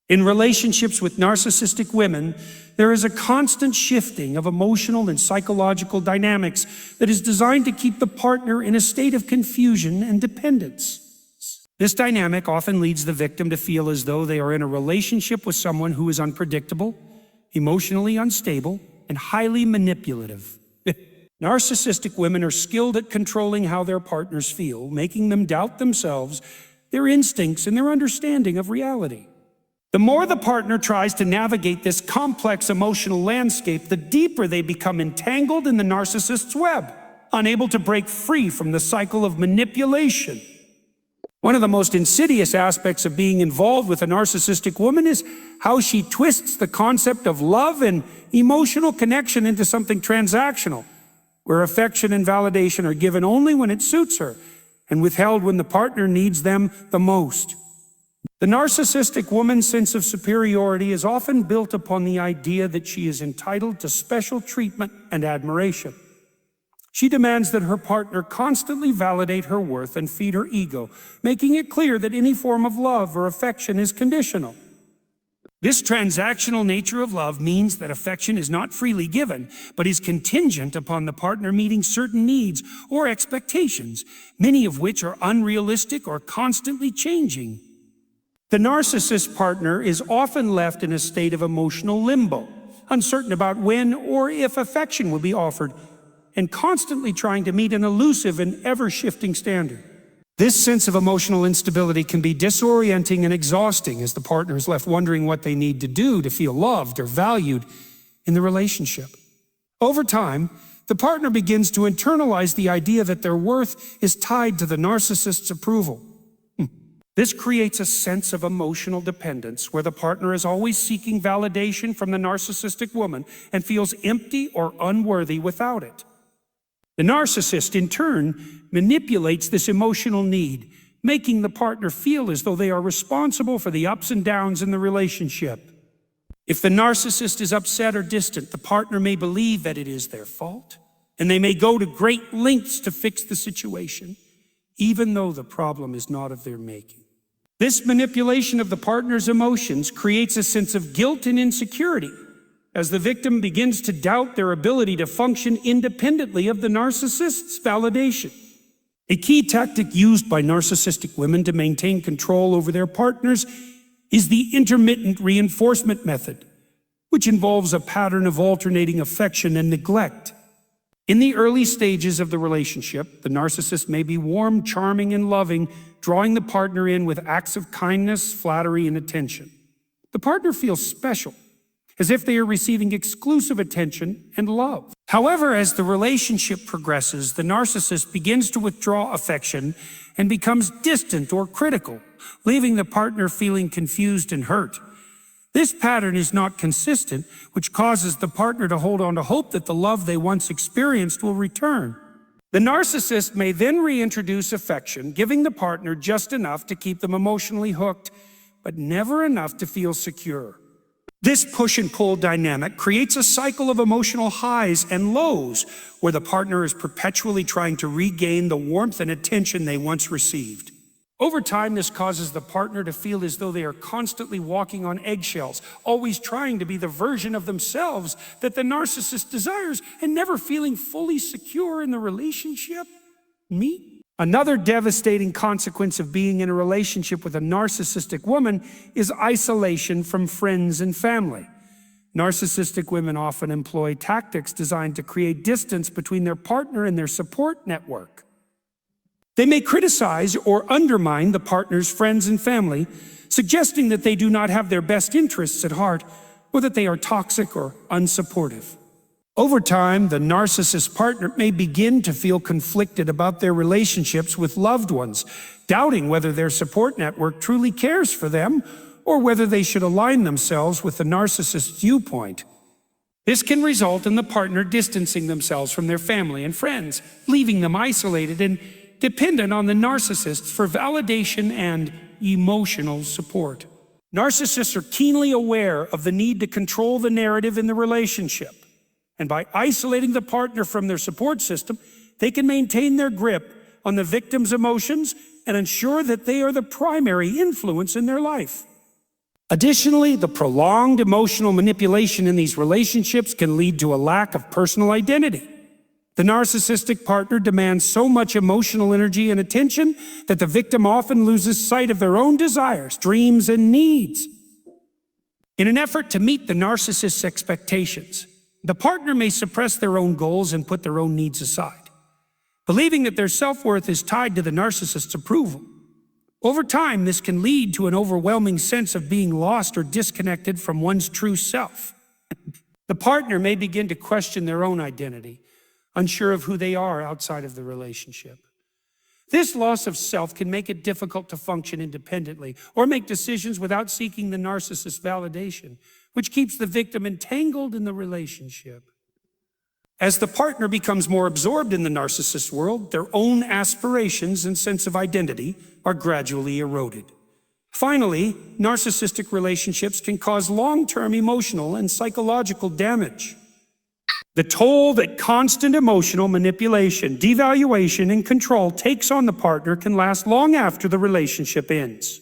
In relationships with narcissistic women, there is a constant shifting of emotional and psychological dynamics that is designed to keep the partner in a state of confusion and dependence. This dynamic often leads the victim to feel as though they are in a relationship with someone who is unpredictable, emotionally unstable, and highly manipulative. Narcissistic women are skilled at controlling how their partners feel, making them doubt themselves, their instincts, and their understanding of reality. The more the partner tries to navigate this complex emotional landscape, the deeper they become entangled in the narcissist's web, unable to break free from the cycle of manipulation. One of the most insidious aspects of being involved with a narcissistic woman is how she twists the concept of love and emotional connection into something transactional, where affection and validation are given only when it suits her and withheld when the partner needs them the most. The narcissistic woman's sense of superiority is often built upon the idea that she is entitled to special treatment and admiration. She demands that her partner constantly validate her worth and feed her ego, making it clear that any form of love or affection is conditional. This transactional nature of love means that affection is not freely given, but is contingent upon the partner meeting certain needs or expectations, many of which are unrealistic or constantly changing. The narcissist partner is often left in a state of emotional limbo, uncertain about when or if affection will be offered, and constantly trying to meet an elusive and ever-shifting standard. This sense of emotional instability can be disorienting and exhausting as the partner is left wondering what they need to do to feel loved or valued in the relationship. Over time, the partner begins to internalize the idea that their worth is tied to the narcissist's approval. This creates a sense of emotional dependence where the partner is always seeking validation from the narcissistic woman and feels empty or unworthy without it. The narcissist, in turn, manipulates this emotional need, making the partner feel as though they are responsible for the ups and downs in the relationship. If the narcissist is upset or distant, the partner may believe that it is their fault, and they may go to great lengths to fix the situation, even though the problem is not of their making. This manipulation of the partner's emotions creates a sense of guilt and insecurity as the victim begins to doubt their ability to function independently of the narcissist's validation. A key tactic used by narcissistic women to maintain control over their partners is the intermittent reinforcement method, which involves a pattern of alternating affection and neglect. In the early stages of the relationship, the narcissist may be warm, charming, and loving, drawing the partner in with acts of kindness, flattery, and attention. The partner feels special, as if they are receiving exclusive attention and love. However, as the relationship progresses, the narcissist begins to withdraw affection and becomes distant or critical, leaving the partner feeling confused and hurt. This pattern is not consistent, which causes the partner to hold on to hope that the love they once experienced will return. The narcissist may then reintroduce affection, giving the partner just enough to keep them emotionally hooked, but never enough to feel secure. This push and pull dynamic creates a cycle of emotional highs and lows, where the partner is perpetually trying to regain the warmth and attention they once received. Over time, this causes the partner to feel as though they are constantly walking on eggshells, always trying to be the version of themselves that the narcissist desires and never feeling fully secure in the relationship. Another devastating consequence of being in a relationship with a narcissistic woman is isolation from friends and family. Narcissistic women often employ tactics designed to create distance between their partner and their support network. They may criticize or undermine the partner's friends and family, suggesting that they do not have their best interests at heart or that they are toxic or unsupportive. Over time, the narcissist partner may begin to feel conflicted about their relationships with loved ones, doubting whether their support network truly cares for them or whether they should align themselves with the narcissist's viewpoint. This can result in the partner distancing themselves from their family and friends, leaving them isolated and dependent on the narcissist for validation and emotional support. Narcissists are keenly aware of the need to control the narrative in the relationship, and by isolating the partner from their support system, they can maintain their grip on the victim's emotions and ensure that they are the primary influence in their life. Additionally, the prolonged emotional manipulation in these relationships can lead to a lack of personal identity. The narcissistic partner demands so much emotional energy and attention that the victim often loses sight of their own desires, dreams, and needs. In an effort to meet the narcissist's expectations, the partner may suppress their own goals and put their own needs aside, believing that their self-worth is tied to the narcissist's approval. Over time, this can lead to an overwhelming sense of being lost or disconnected from one's true self. The partner may begin to question their own identity, unsure of who they are outside of the relationship. This loss of self can make it difficult to function independently or make decisions without seeking the narcissist's validation, which keeps the victim entangled in the relationship. As the partner becomes more absorbed in the narcissist's world, their own aspirations and sense of identity are gradually eroded. Finally, narcissistic relationships can cause long-term emotional and psychological damage. The toll that constant emotional manipulation, devaluation, and control takes on the partner can last long after the relationship ends.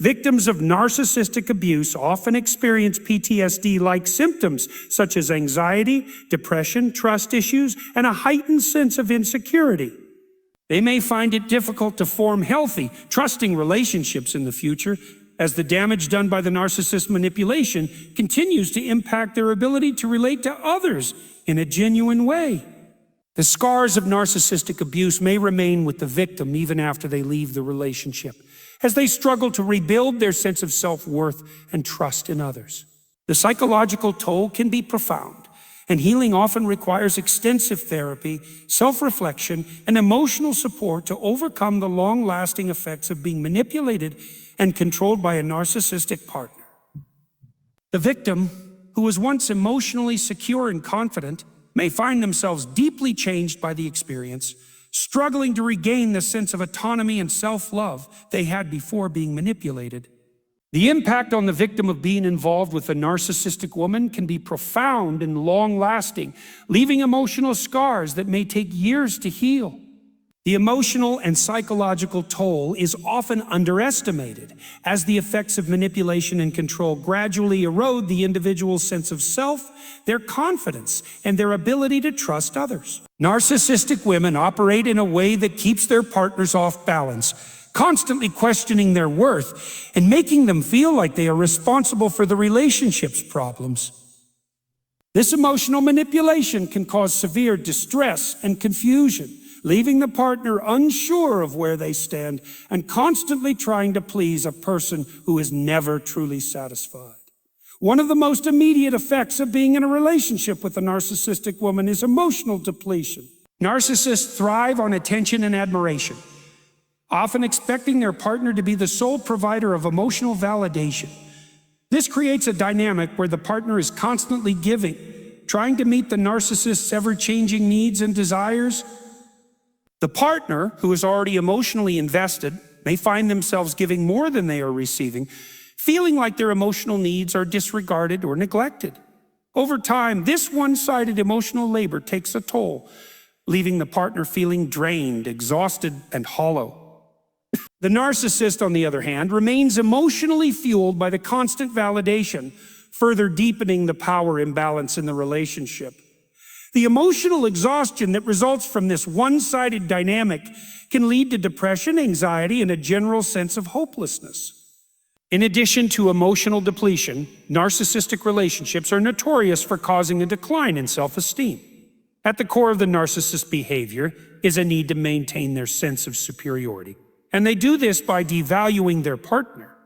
Victims of narcissistic abuse often experience PTSD-like symptoms such as anxiety, depression, trust issues, and a heightened sense of insecurity. They may find it difficult to form healthy, trusting relationships in the future, as the damage done by the narcissist's manipulation continues to impact their ability to relate to others in a genuine way. The scars of narcissistic abuse may remain with the victim even after they leave the relationship, as they struggle to rebuild their sense of self-worth and trust in others. The psychological toll can be profound, and healing often requires extensive therapy, self-reflection, and emotional support to overcome the long-lasting effects of being manipulated and controlled by a narcissistic partner. The victim, who was once emotionally secure and confident, may find themselves deeply changed by the experience, struggling to regain the sense of autonomy and self-love they had before being manipulated. The impact on the victim of being involved with a narcissistic woman can be profound and long-lasting, leaving emotional scars that may take years to heal. The emotional and psychological toll is often underestimated, as the effects of manipulation and control gradually erode the individual's sense of self, their confidence, and their ability to trust others. Narcissistic women operate in a way that keeps their partners off balance, constantly questioning their worth and making them feel like they are responsible for the relationship's problems. This emotional manipulation can cause severe distress and confusion, leaving the partner unsure of where they stand and constantly trying to please a person who is never truly satisfied. One of the most immediate effects of being in a relationship with a narcissistic woman is emotional depletion. Narcissists thrive on attention and admiration, often expecting their partner to be the sole provider of emotional validation. This creates a dynamic where the partner is constantly giving, trying to meet the narcissist's ever-changing needs and desires. The partner, who is already emotionally invested, may find themselves giving more than they are receiving, feeling like their emotional needs are disregarded or neglected. Over time, this one-sided emotional labor takes a toll, leaving the partner feeling drained, exhausted, and hollow. The narcissist, on the other hand, remains emotionally fueled by the constant validation, further deepening the power imbalance in the relationship. The emotional exhaustion that results from this one-sided dynamic can lead to depression, anxiety, and a general sense of hopelessness. In addition to emotional depletion, narcissistic relationships are notorious for causing a decline in self-esteem. At the core of the narcissist's behavior is a need to maintain their sense of superiority, and they do this by devaluing their partner.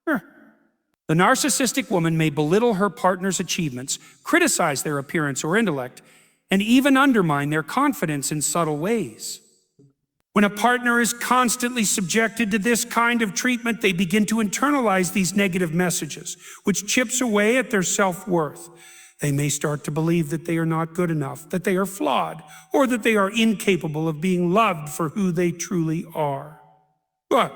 The narcissistic woman may belittle her partner's achievements, criticize their appearance or intellect, and even undermine their confidence in subtle ways. When a partner is constantly subjected to this kind of treatment, they begin to internalize these negative messages, which chips away at their self-worth. They may start to believe that they are not good enough, that they are flawed, or that they are incapable of being loved for who they truly are. But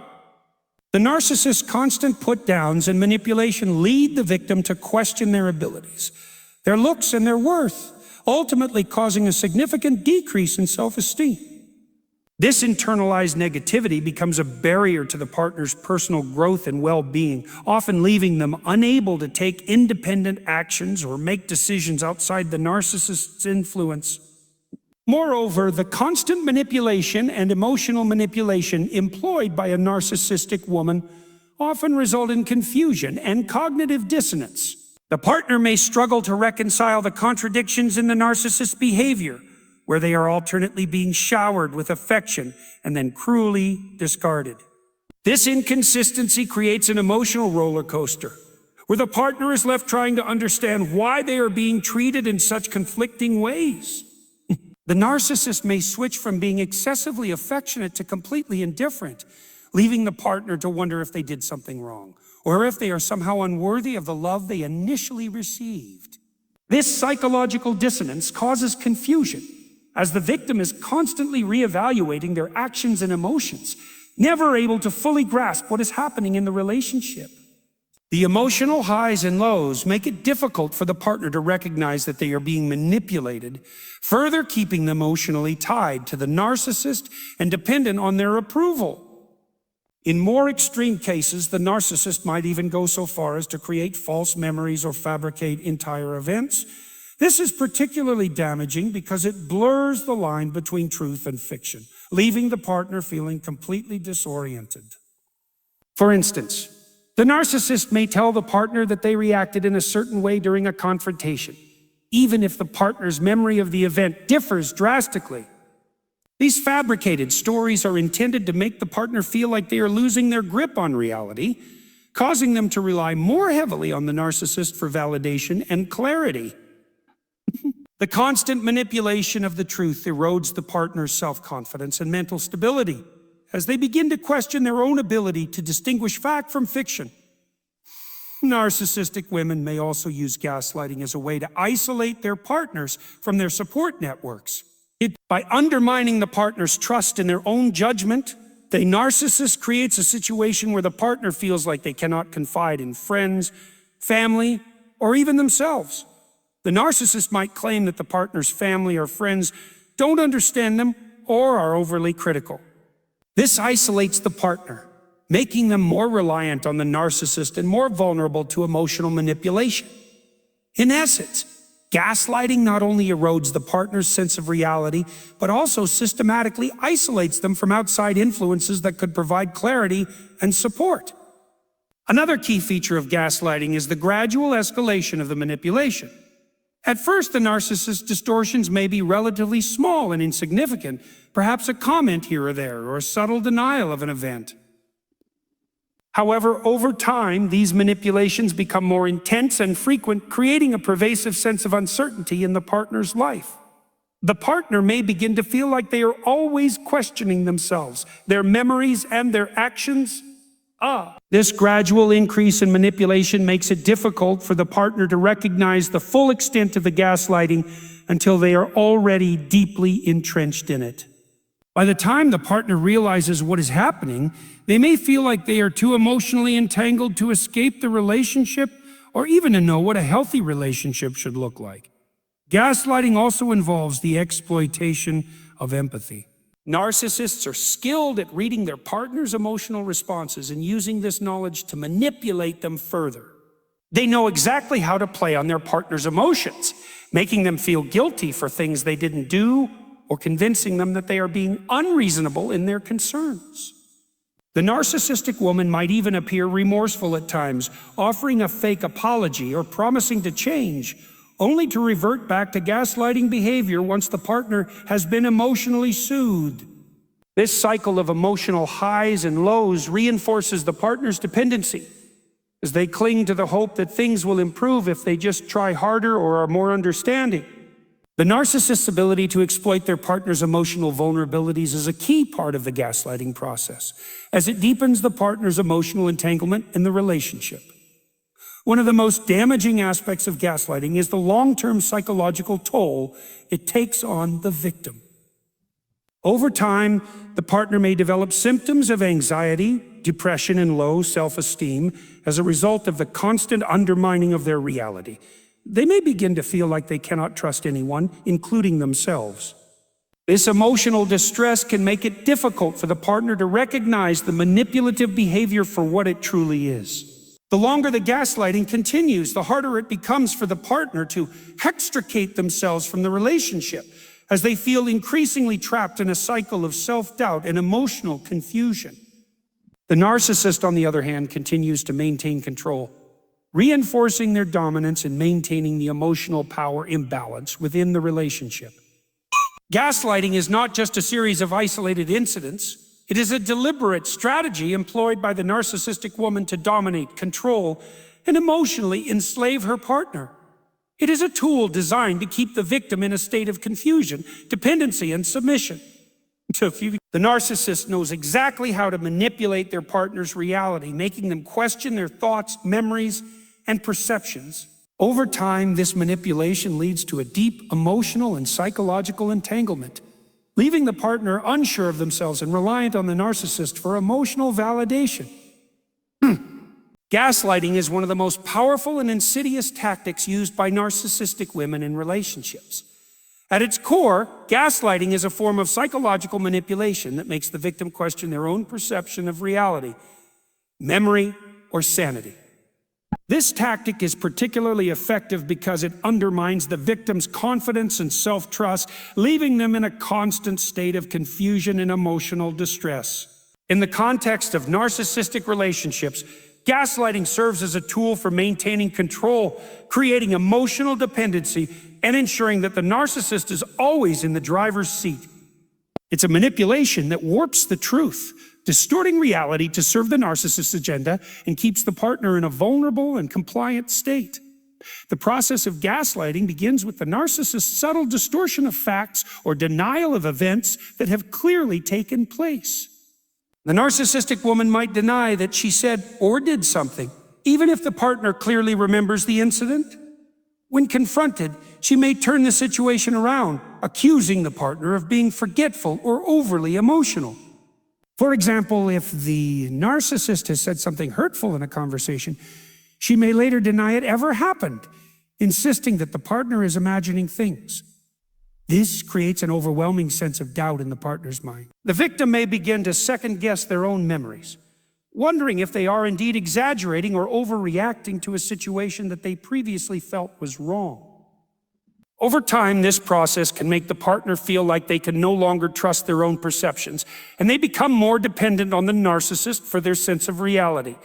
the narcissist's constant put-downs and manipulation lead the victim to question their abilities, their looks, and their worth, ultimately causing a significant decrease in self-esteem. This internalized negativity becomes a barrier to the partner's personal growth and well-being, often leaving them unable to take independent actions or make decisions outside the narcissist's influence. Moreover, the constant manipulation and emotional manipulation employed by a narcissistic woman often result in confusion and cognitive dissonance. The partner may struggle to reconcile the contradictions in the narcissist's behavior, where they are alternately being showered with affection and then cruelly discarded. This inconsistency creates an emotional roller coaster, where the partner is left trying to understand why they are being treated in such conflicting ways. The narcissist may switch from being excessively affectionate to completely indifferent, leaving the partner to wonder if they did something wrong, or if they are somehow unworthy of the love they initially received. This psychological dissonance causes confusion, as the victim is constantly reevaluating their actions and emotions, never able to fully grasp what is happening in the relationship. The emotional highs and lows make it difficult for the partner to recognize that they are being manipulated, further keeping them emotionally tied to the narcissist and dependent on their approval. In more extreme cases, the narcissist might even go so far as to create false memories or fabricate entire events. This is particularly damaging because it blurs the line between truth and fiction, leaving the partner feeling completely disoriented. For instance, the narcissist may tell the partner that they reacted in a certain way during a confrontation, even if the partner's memory of the event differs drastically. These fabricated stories are intended to make the partner feel like they are losing their grip on reality, causing them to rely more heavily on the narcissist for validation and clarity. The constant manipulation of the truth erodes the partner's self-confidence and mental stability, as they begin to question their own ability to distinguish fact from fiction. Narcissistic women may also use gaslighting as a way to isolate their partners from their support networks. By undermining the partner's trust in their own judgment, the narcissist creates a situation where the partner feels like they cannot confide in friends, family, or even themselves. The narcissist might claim that the partner's family or friends don't understand them or are overly critical. This isolates the partner, making them more reliant on the narcissist and more vulnerable to emotional manipulation. In essence, gaslighting not only erodes the partner's sense of reality, but also systematically isolates them from outside influences that could provide clarity and support. Another key feature of gaslighting is the gradual escalation of the manipulation. At first, the narcissist's distortions may be relatively small and insignificant, perhaps a comment here or there, or a subtle denial of an event. However, over time, these manipulations become more intense and frequent, creating a pervasive sense of uncertainty in the partner's life. The partner may begin to feel like they are always questioning themselves, their memories, and their actions. This gradual increase in manipulation makes it difficult for the partner to recognize the full extent of the gaslighting until they are already deeply entrenched in it. By the time the partner realizes what is happening, they may feel like they are too emotionally entangled to escape the relationship or even to know what a healthy relationship should look like. Gaslighting also involves the exploitation of empathy. Narcissists are skilled at reading their partner's emotional responses and using this knowledge to manipulate them further. They know exactly how to play on their partner's emotions, making them feel guilty for things they didn't do or convincing them that they are being unreasonable in their concerns. The narcissistic woman might even appear remorseful at times, offering a fake apology or promising to change, only to revert back to gaslighting behavior once the partner has been emotionally soothed. This cycle of emotional highs and lows reinforces the partner's dependency, as they cling to the hope that things will improve if they just try harder or are more understanding. The narcissist's ability to exploit their partner's emotional vulnerabilities is a key part of the gaslighting process, as it deepens the partner's emotional entanglement in the relationship. One of the most damaging aspects of gaslighting is the long-term psychological toll it takes on the victim. Over time, the partner may develop symptoms of anxiety, depression, and low self-esteem as a result of the constant undermining of their reality. They may begin to feel like they cannot trust anyone, including themselves. This emotional distress can make it difficult for the partner to recognize the manipulative behavior for what it truly is. The longer the gaslighting continues, the harder it becomes for the partner to extricate themselves from the relationship, as they feel increasingly trapped in a cycle of self-doubt and emotional confusion. The narcissist, on the other hand, continues to maintain control, reinforcing their dominance and maintaining the emotional power imbalance within the relationship. Gaslighting is not just a series of isolated incidents. It is a deliberate strategy employed by the narcissistic woman to dominate, control, and emotionally enslave her partner. It is a tool designed to keep the victim in a state of confusion, dependency, and submission. The narcissist knows exactly how to manipulate their partner's reality, making them question their thoughts, memories, and perceptions. Over time, this manipulation leads to a deep emotional and psychological entanglement, leaving the partner unsure of themselves and reliant on the narcissist for emotional validation. Gaslighting is one of the most powerful and insidious tactics used by narcissistic women in relationships. At its core, gaslighting is a form of psychological manipulation that makes the victim question their own perception of reality, memory, or sanity. This tactic is particularly effective because it undermines the victim's confidence and self-trust, leaving them in a constant state of confusion and emotional distress. In the context of narcissistic relationships, gaslighting serves as a tool for maintaining control, creating emotional dependency, and ensuring that the narcissist is always in the driver's seat. It's a manipulation that warps the truth, distorting reality to serve the narcissist's agenda and keeps the partner in a vulnerable and compliant state. The process of gaslighting begins with the narcissist's subtle distortion of facts or denial of events that have clearly taken place. The narcissistic woman might deny that she said or did something, even if the partner clearly remembers the incident. When confronted, she may turn the situation around, accusing the partner of being forgetful or overly emotional. For example, if the narcissist has said something hurtful in a conversation, she may later deny it ever happened, insisting that the partner is imagining things. This creates an overwhelming sense of doubt in the partner's mind. The victim may begin to second-guess their own memories, wondering if they are indeed exaggerating or overreacting to a situation that they previously felt was wrong. Over time, this process can make the partner feel like they can no longer trust their own perceptions, and they become more dependent on the narcissist for their sense of reality.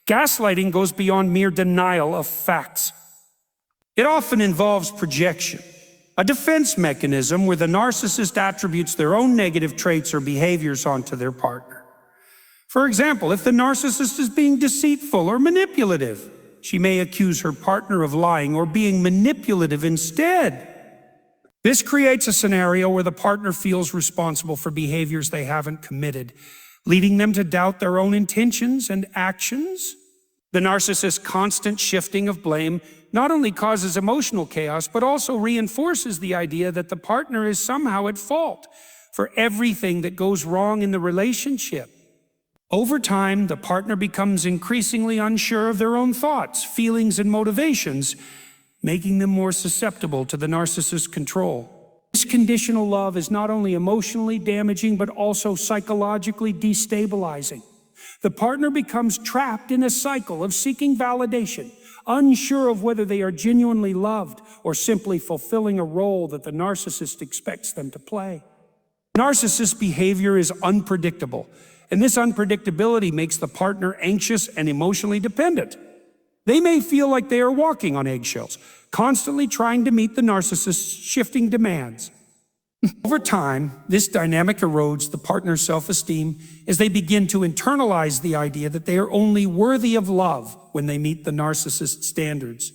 Gaslighting goes beyond mere denial of facts. It often involves projection, a defense mechanism where the narcissist attributes their own negative traits or behaviors onto their partner. For example, if the narcissist is being deceitful or manipulative, she may accuse her partner of lying or being manipulative instead. This creates a scenario where the partner feels responsible for behaviors they haven't committed, leading them to doubt their own intentions and actions. The narcissist's constant shifting of blame not only causes emotional chaos, but also reinforces the idea that the partner is somehow at fault for everything that goes wrong in the relationship. Over time, the partner becomes increasingly unsure of their own thoughts, feelings, and motivations, making them more susceptible to the narcissist's control. This conditional love is not only emotionally damaging, but also psychologically destabilizing. The partner becomes trapped in a cycle of seeking validation, unsure of whether they are genuinely loved or simply fulfilling a role that the narcissist expects them to play. Narcissist behavior is unpredictable, and this unpredictability makes the partner anxious and emotionally dependent. They may feel like they are walking on eggshells, constantly trying to meet the narcissist's shifting demands. Over time, this dynamic erodes the partner's self-esteem as they begin to internalize the idea that they are only worthy of love when they meet the narcissist's standards.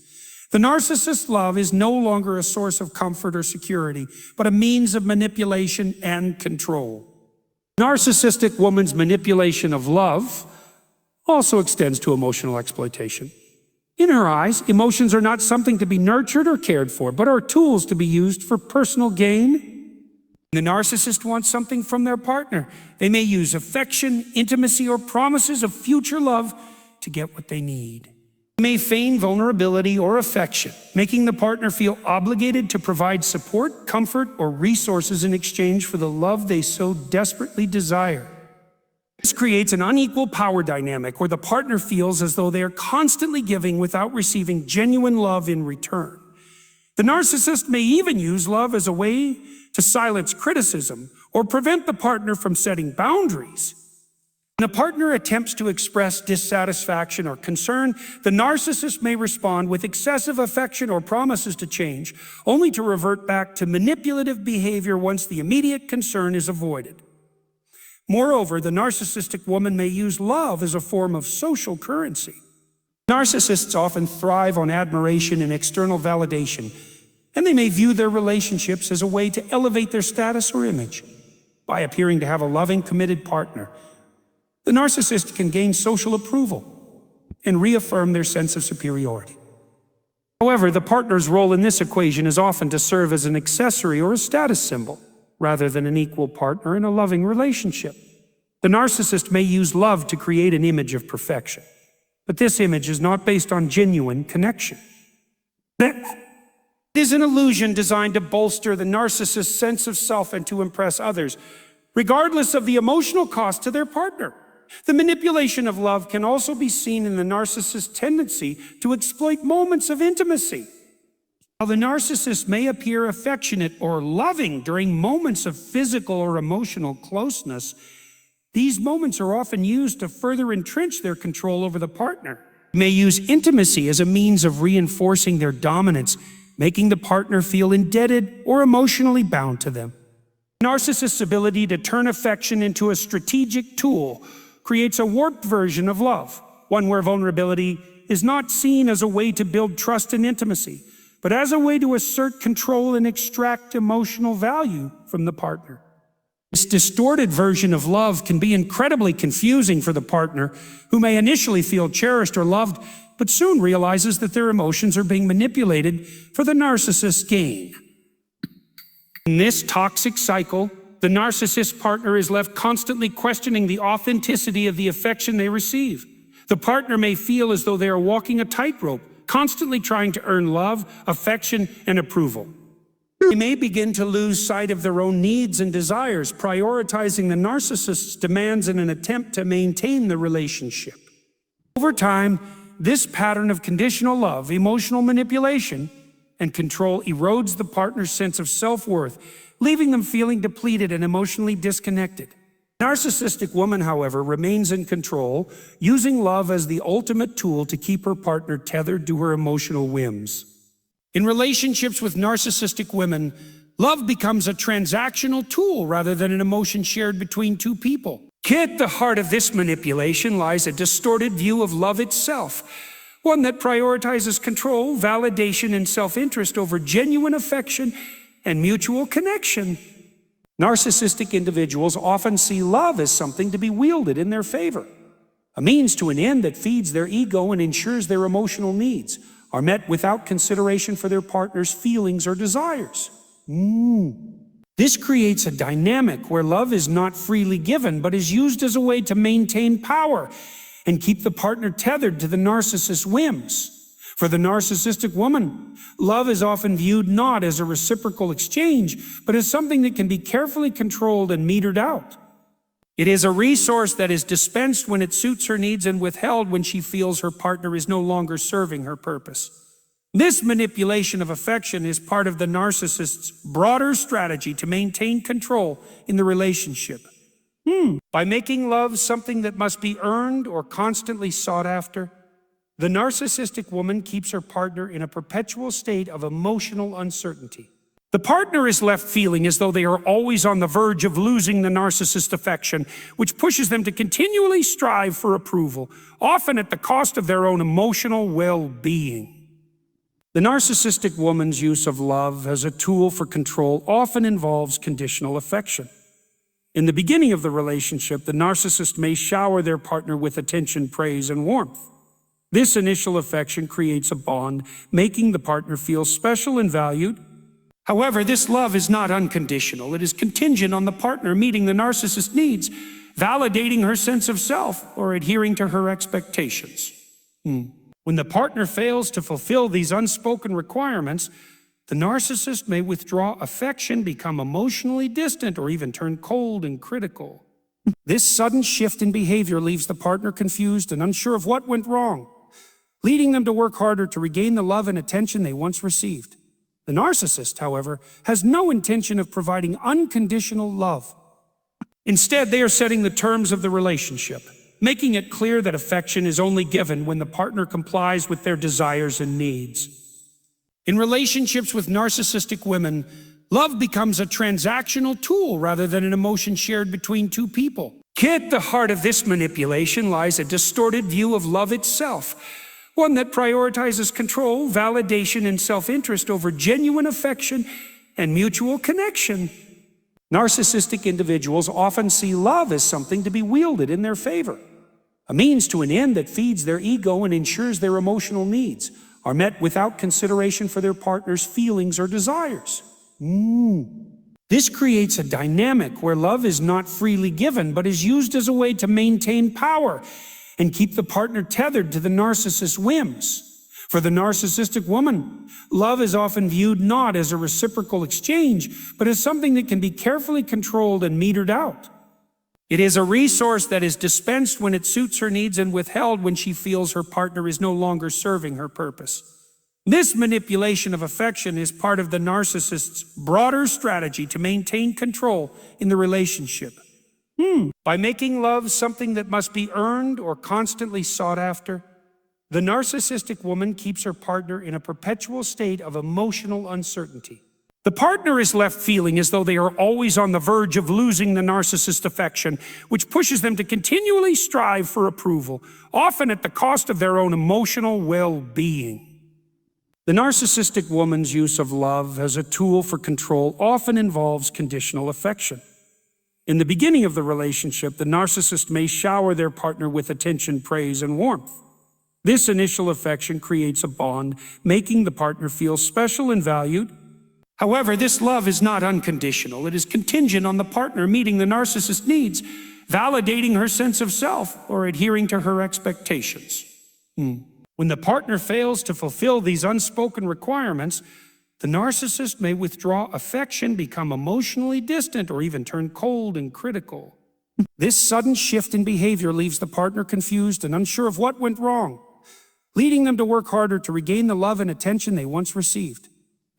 The narcissist's love is no longer a source of comfort or security, but a means of manipulation and control. Narcissistic woman's manipulation of love also extends to emotional exploitation. In her eyes, emotions are not something to be nurtured or cared for, but are tools to be used for personal gain. The narcissist wants something from their partner. They may use affection, intimacy, or promises of future love to get what they need. May feign vulnerability or affection, making the partner feel obligated to provide support, comfort, or resources in exchange for the love they so desperately desire. This creates an unequal power dynamic where the partner feels as though they are constantly giving without receiving genuine love in return. The narcissist may even use love as a way to silence criticism or prevent the partner from setting boundaries. When the partner attempts to express dissatisfaction or concern, the narcissist may respond with excessive affection or promises to change, only to revert back to manipulative behavior once the immediate concern is avoided. Moreover, the narcissistic woman may use love as a form of social currency. Narcissists often thrive on admiration and external validation, and they may view their relationships as a way to elevate their status or image. By appearing to have a loving, committed partner, the narcissist can gain social approval and reaffirm their sense of superiority. However, the partner's role in this equation is often to serve as an accessory or a status symbol, rather than an equal partner in a loving relationship. The narcissist may use love to create an image of perfection, but this image is not based on genuine connection. It is an illusion designed to bolster the narcissist's sense of self and to impress others, regardless of the emotional cost to their partner. The manipulation of love can also be seen in the narcissist's tendency to exploit moments of intimacy. While the narcissist may appear affectionate or loving during moments of physical or emotional closeness, these moments are often used to further entrench their control over the partner. They may use intimacy as a means of reinforcing their dominance, making the partner feel indebted or emotionally bound to them. Narcissist's ability to turn affection into a strategic tool creates a warped version of love, one where vulnerability is not seen as a way to build trust and intimacy, but as a way to assert control and extract emotional value from the partner. This distorted version of love can be incredibly confusing for the partner, who may initially feel cherished or loved, but soon realizes that their emotions are being manipulated for the narcissist's gain. In this toxic cycle, the narcissist partner is left constantly questioning the authenticity of the affection they receive. The partner may feel as though they are walking a tightrope, constantly trying to earn love, affection, and approval. They may begin to lose sight of their own needs and desires, prioritizing the narcissist's demands in an attempt to maintain the relationship. Over time, this pattern of conditional love, emotional manipulation, and control erodes the partner's sense of self-worth, leaving them feeling depleted and emotionally disconnected. The narcissistic woman, however, remains in control, using love as the ultimate tool to keep her partner tethered to her emotional whims. In relationships with narcissistic women, love becomes a transactional tool rather than an emotion shared between two people. At the heart of this manipulation lies a distorted view of love itself, one that prioritizes control, validation, and self-interest over genuine affection and mutual connection. Narcissistic individuals often see love as something to be wielded in their favor, a means to an end that feeds their ego and ensures their emotional needs are met without consideration for their partner's feelings or desires. This creates a dynamic where love is not freely given, but is used as a way to maintain power and keep the partner tethered to the narcissist's whims. For the narcissistic woman, love is often viewed not as a reciprocal exchange, but as something that can be carefully controlled and metered out. It is a resource that is dispensed when it suits her needs and withheld when she feels her partner is no longer serving her purpose. This manipulation of affection is part of the narcissist's broader strategy to maintain control in the relationship. By making love something that must be earned or constantly sought after, the narcissistic woman keeps her partner in a perpetual state of emotional uncertainty. The partner is left feeling as though they are always on the verge of losing the narcissist's affection, which pushes them to continually strive for approval, often at the cost of their own emotional well-being. The narcissistic woman's use of love as a tool for control often involves conditional affection. In the beginning of the relationship, the narcissist may shower their partner with attention, praise, and warmth. This initial affection creates a bond, making the partner feel special and valued. However, this love is not unconditional. It is contingent on the partner meeting the narcissist's needs, validating her sense of self, or adhering to her expectations. When the partner fails to fulfill these unspoken requirements, the narcissist may withdraw affection, become emotionally distant, or even turn cold and critical. This sudden shift in behavior leaves the partner confused and unsure of what went wrong, leading them to work harder to regain the love and attention they once received. The narcissist, however, has no intention of providing unconditional love. Instead, they are setting the terms of the relationship, making it clear that affection is only given when the partner complies with their desires and needs. In relationships with narcissistic women, love becomes a transactional tool rather than an emotion shared between two people. At the heart of this manipulation lies a distorted view of love itself, one that prioritizes control, validation, and self-interest over genuine affection and mutual connection. Narcissistic individuals often see love as something to be wielded in their favor. A means to an end that feeds their ego and ensures their emotional needs are met without consideration for their partner's feelings or desires. This creates a dynamic where love is not freely given, but is used as a way to maintain power and keep the partner tethered to the narcissist's whims. For the narcissistic woman, love is often viewed not as a reciprocal exchange, but as something that can be carefully controlled and metered out. It is a resource that is dispensed when it suits her needs and withheld when she feels her partner is no longer serving her purpose. This manipulation of affection is part of the narcissist's broader strategy to maintain control in the relationship. By making love something that must be earned or constantly sought after, the narcissistic woman keeps her partner in a perpetual state of emotional uncertainty. The partner is left feeling as though they are always on the verge of losing the narcissist's affection, which pushes them to continually strive for approval, often at the cost of their own emotional well-being. The narcissistic woman's use of love as a tool for control often involves conditional affection. In the beginning of the relationship, the narcissist may shower their partner with attention, praise, and warmth. This initial affection creates a bond, making the partner feel special and valued. However, this love is not unconditional. It is contingent on the partner meeting the narcissist's needs, validating her sense of self, or adhering to her expectations. When the partner fails to fulfill these unspoken requirements, the narcissist may withdraw affection, become emotionally distant, or even turn cold and critical. This sudden shift in behavior leaves the partner confused and unsure of what went wrong, leading them to work harder to regain the love and attention they once received.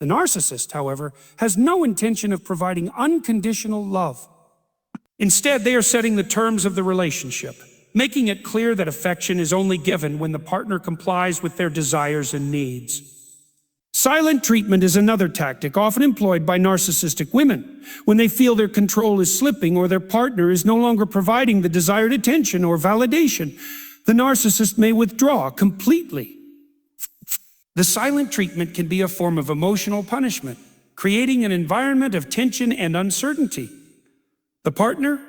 The narcissist, however, has no intention of providing unconditional love. Instead, they are setting the terms of the relationship, making it clear that affection is only given when the partner complies with their desires and needs. Silent treatment is another tactic often employed by narcissistic women. When they feel their control is slipping or their partner is no longer providing the desired attention or validation, the narcissist may withdraw completely. The silent treatment can be a form of emotional punishment, creating an environment of tension and uncertainty. The partner,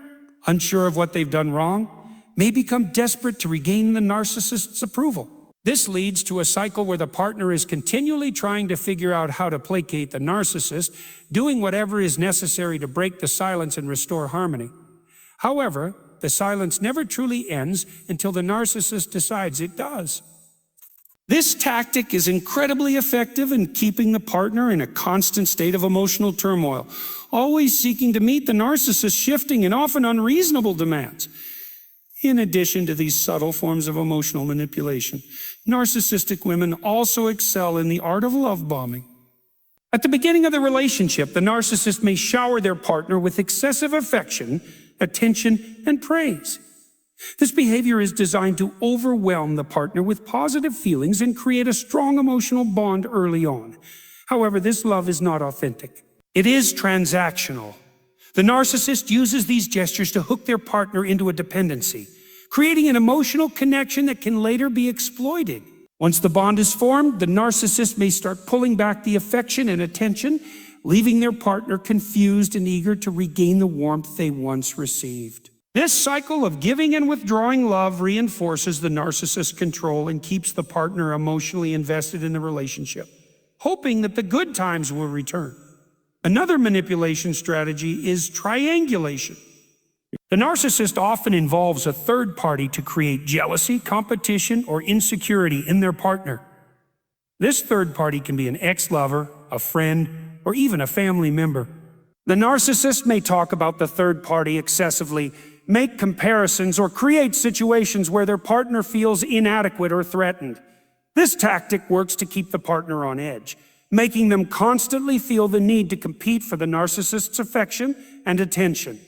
unsure of what they've done wrong, may become desperate to regain the narcissist's approval. This leads to a cycle where the partner is continually trying to figure out how to placate the narcissist, doing whatever is necessary to break the silence and restore harmony. However, the silence never truly ends until the narcissist decides it does. This tactic is incredibly effective in keeping the partner in a constant state of emotional turmoil, always seeking to meet the narcissist's shifting and often unreasonable demands. In addition to these subtle forms of emotional manipulation, narcissistic women also excel in the art of love bombing. At the beginning of the relationship, the narcissist may shower their partner with excessive affection, attention, and praise. This behavior is designed to overwhelm the partner with positive feelings and create a strong emotional bond early on. However, this love is not authentic. It is transactional. The narcissist uses these gestures to hook their partner into a dependency, creating an emotional connection that can later be exploited. Once the bond is formed, the narcissist may start pulling back the affection and attention, leaving their partner confused and eager to regain the warmth they once received. This cycle of giving and withdrawing love reinforces the narcissist's control and keeps the partner emotionally invested in the relationship, hoping that the good times will return. Another manipulation strategy is triangulation. The narcissist often involves a third party to create jealousy, competition, or insecurity in their partner. This third party can be an ex-lover, a friend, or even a family member. The narcissist may talk about the third party excessively, make comparisons, or create situations where their partner feels inadequate or threatened. This tactic works to keep the partner on edge, making them constantly feel the need to compete for the narcissist's affection and attention.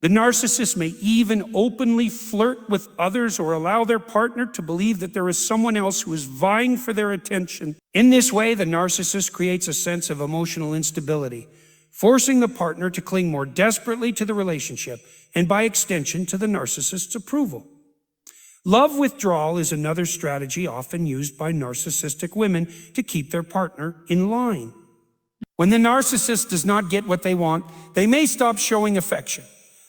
The narcissist may even openly flirt with others or allow their partner to believe that there is someone else who is vying for their attention. In this way, the narcissist creates a sense of emotional instability, forcing the partner to cling more desperately to the relationship and, by extension, to the narcissist's approval. Love withdrawal is another strategy often used by narcissistic women to keep their partner in line. When the narcissist does not get what they want, they may stop showing affection,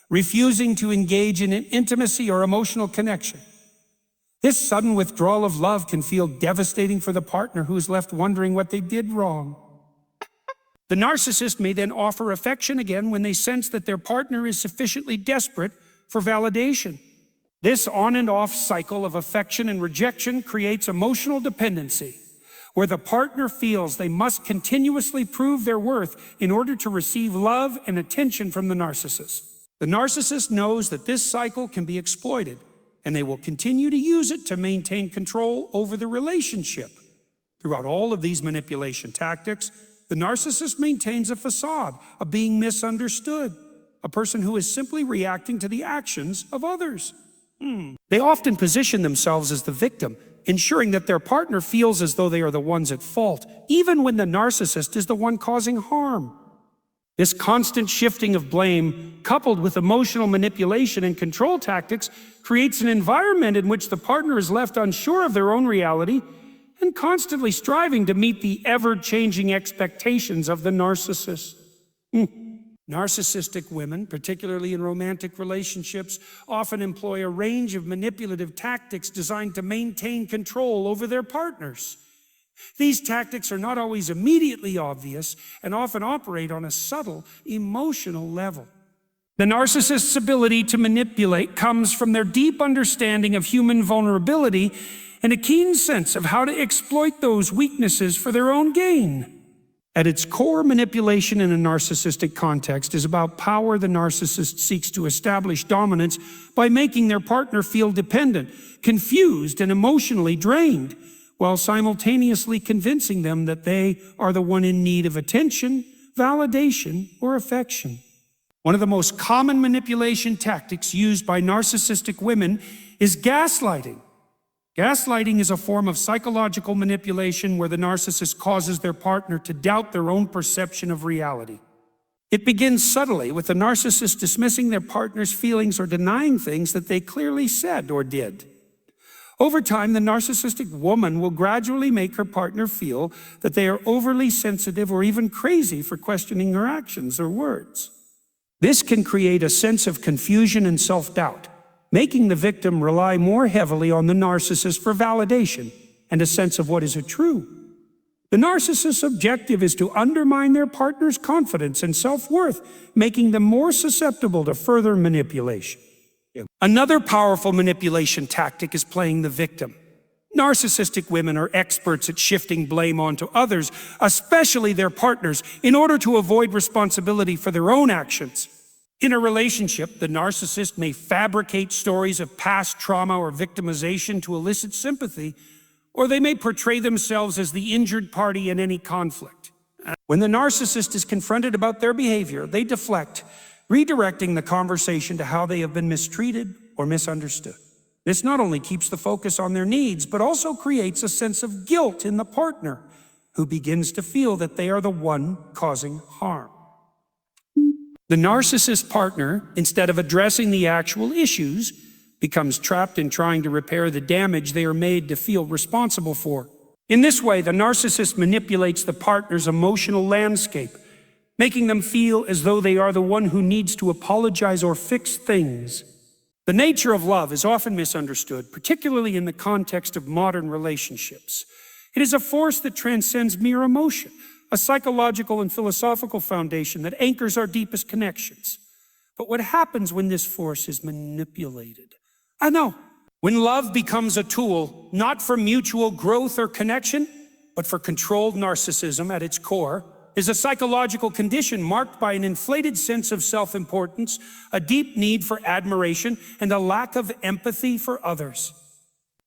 refusing to engage in an intimacy or emotional connection. This sudden withdrawal of love can feel devastating for the partner who is left wondering what they did wrong. The narcissist may then offer affection again when they sense that their partner is sufficiently desperate for validation. This on and off cycle of affection and rejection creates emotional dependency, where the partner feels they must continuously prove their worth in order to receive love and attention from the narcissist. The narcissist knows that this cycle can be exploited, and they will continue to use it to maintain control over the relationship. Throughout all of these manipulation tactics, the narcissist maintains a facade of being misunderstood, a person who is simply reacting to the actions of others. They often position themselves as the victim, ensuring that their partner feels as though they are the ones at fault, even when the narcissist is the one causing harm. This constant shifting of blame, coupled with emotional manipulation and control tactics, creates an environment in which the partner is left unsure of their own reality and constantly striving to meet the ever-changing expectations of the narcissist. Narcissistic women, particularly in romantic relationships, often employ a range of manipulative tactics designed to maintain control over their partners. These tactics are not always immediately obvious and often operate on a subtle, emotional level. The narcissist's ability to manipulate comes from their deep understanding of human vulnerability and a keen sense of how to exploit those weaknesses for their own gain. At its core, manipulation in a narcissistic context is about power. The narcissist seeks to establish dominance by making their partner feel dependent, confused, and emotionally drained, while simultaneously convincing them that they are the one in need of attention, validation, or affection. One of the most common manipulation tactics used by narcissistic women is gaslighting. Gaslighting is a form of psychological manipulation where the narcissist causes their partner to doubt their own perception of reality. It begins subtly, with the narcissist dismissing their partner's feelings or denying things that they clearly said or did. Over time, the narcissistic woman will gradually make her partner feel that they are overly sensitive or even crazy for questioning her actions or words. This can create a sense of confusion and self-doubt, making the victim rely more heavily on the narcissist for validation and a sense of what is true. The narcissist's objective is to undermine their partner's confidence and self-worth, making them more susceptible to further manipulation. Another powerful manipulation tactic is playing the victim. Narcissistic women are experts at shifting blame onto others, especially their partners, in order to avoid responsibility for their own actions. In a relationship, the narcissist may fabricate stories of past trauma or victimization to elicit sympathy, or they may portray themselves as the injured party in any conflict. When the narcissist is confronted about their behavior, they deflect, redirecting the conversation to how they have been mistreated or misunderstood. This not only keeps the focus on their needs, but also creates a sense of guilt in the partner, who begins to feel that they are the one causing harm. The narcissist partner, instead of addressing the actual issues, becomes trapped in trying to repair the damage they are made to feel responsible for. In this way, the narcissist manipulates the partner's emotional landscape, making them feel as though they are the one who needs to apologize or fix things. The nature of love is often misunderstood, particularly in the context of modern relationships. It is a force that transcends mere emotion, a psychological and philosophical foundation that anchors our deepest connections. But what happens when this force is manipulated? I know. When love becomes a tool, not for mutual growth or connection, but for controlled narcissism at its core, is a psychological condition marked by an inflated sense of self-importance, a deep need for admiration, and a lack of empathy for others.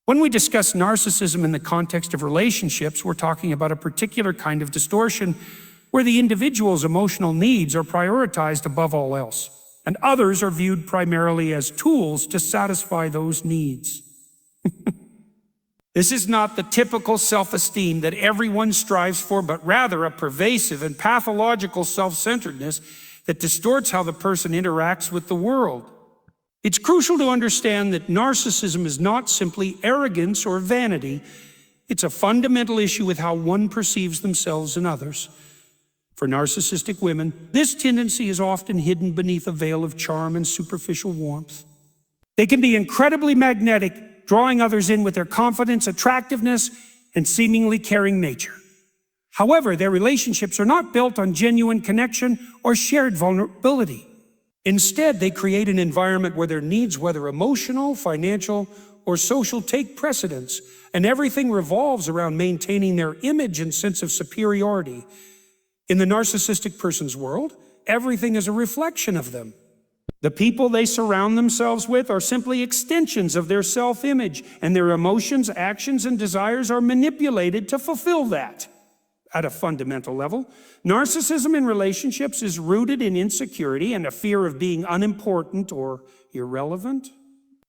When we discuss narcissism in the context of relationships, we're talking about a particular kind of distortion where the individual's emotional needs are prioritized above all else, and others are viewed primarily as tools to satisfy those needs. This is not the typical self-esteem that everyone strives for, but rather a pervasive and pathological self-centeredness that distorts how the person interacts with the world. It's crucial to understand that narcissism is not simply arrogance or vanity. It's a fundamental issue with how one perceives themselves and others. For narcissistic women, this tendency is often hidden beneath a veil of charm and superficial warmth. They can be incredibly magnetic, drawing others in with their confidence, attractiveness, and seemingly caring nature. However, their relationships are not built on genuine connection or shared vulnerability. Instead, they create an environment where their needs, whether emotional, financial, or social, take precedence, and everything revolves around maintaining their image and sense of superiority. In the narcissistic person's world, everything is a reflection of them. The people they surround themselves with are simply extensions of their self-image, and their emotions, actions, and desires are manipulated to fulfill that. At a fundamental level, narcissism in relationships is rooted in insecurity and a fear of being unimportant or irrelevant.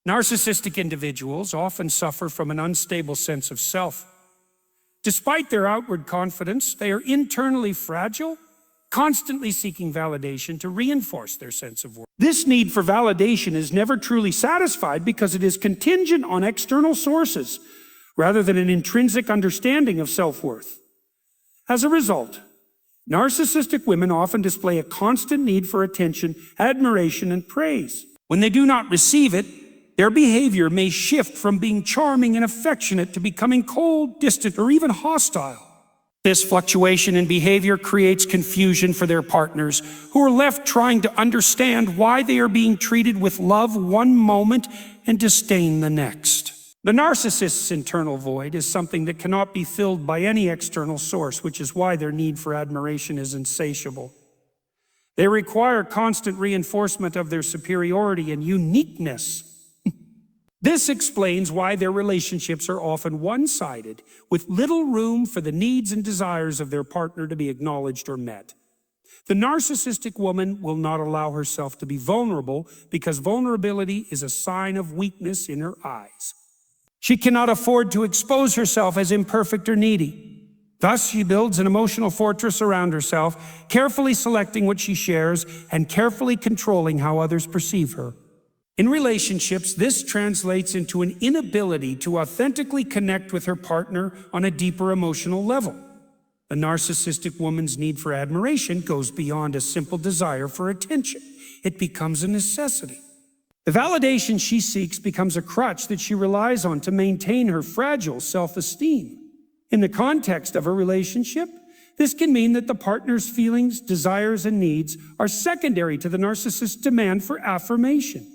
Narcissistic individuals often suffer from an unstable sense of self. Despite their outward confidence, they are internally fragile, constantly seeking validation to reinforce their sense of worth. This need for validation is never truly satisfied because it is contingent on external sources rather than an intrinsic understanding of self-worth. As a result, narcissistic women often display a constant need for attention, admiration, and praise. When they do not receive it, their behavior may shift from being charming and affectionate to becoming cold, distant, or even hostile. This fluctuation in behavior creates confusion for their partners, who are left trying to understand why they are being treated with love one moment and disdain the next. The narcissist's internal void is something that cannot be filled by any external source, which is why their need for admiration is insatiable. They require constant reinforcement of their superiority and uniqueness. This explains why their relationships are often one-sided, with little room for the needs and desires of their partner to be acknowledged or met. The narcissistic woman will not allow herself to be vulnerable because vulnerability is a sign of weakness in her eyes. She cannot afford to expose herself as imperfect or needy. Thus, she builds an emotional fortress around herself, carefully selecting what she shares and carefully controlling how others perceive her. In relationships, this translates into an inability to authentically connect with her partner on a deeper emotional level. The narcissistic woman's need for admiration goes beyond a simple desire for attention. It becomes a necessity. The validation she seeks becomes a crutch that she relies on to maintain her fragile self-esteem. In the context of a relationship, this can mean that the partner's feelings, desires, and needs are secondary to the narcissist's demand for affirmation.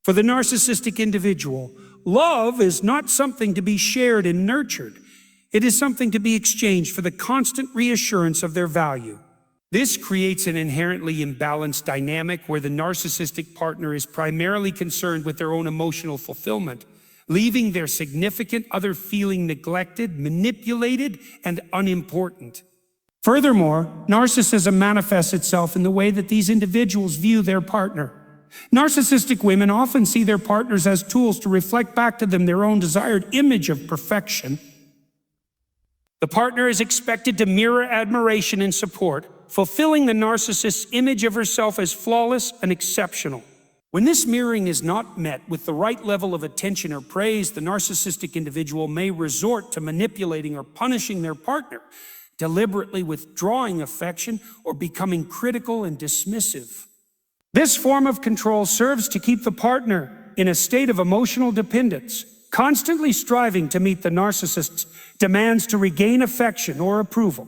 For the narcissistic individual, love is not something to be shared and nurtured. It is something to be exchanged for the constant reassurance of their value. This creates an inherently imbalanced dynamic where the narcissistic partner is primarily concerned with their own emotional fulfillment, leaving their significant other feeling neglected, manipulated, and unimportant. Furthermore, narcissism manifests itself in the way that these individuals view their partner. Narcissistic women often see their partners as tools to reflect back to them their own desired image of perfection. The partner is expected to mirror admiration and support, fulfilling the narcissist's image of herself as flawless and exceptional. When this mirroring is not met with the right level of attention or praise, the narcissistic individual may resort to manipulating or punishing their partner, deliberately withdrawing affection or becoming critical and dismissive. This form of control serves to keep the partner in a state of emotional dependence, constantly striving to meet the narcissist's demands to regain affection or approval.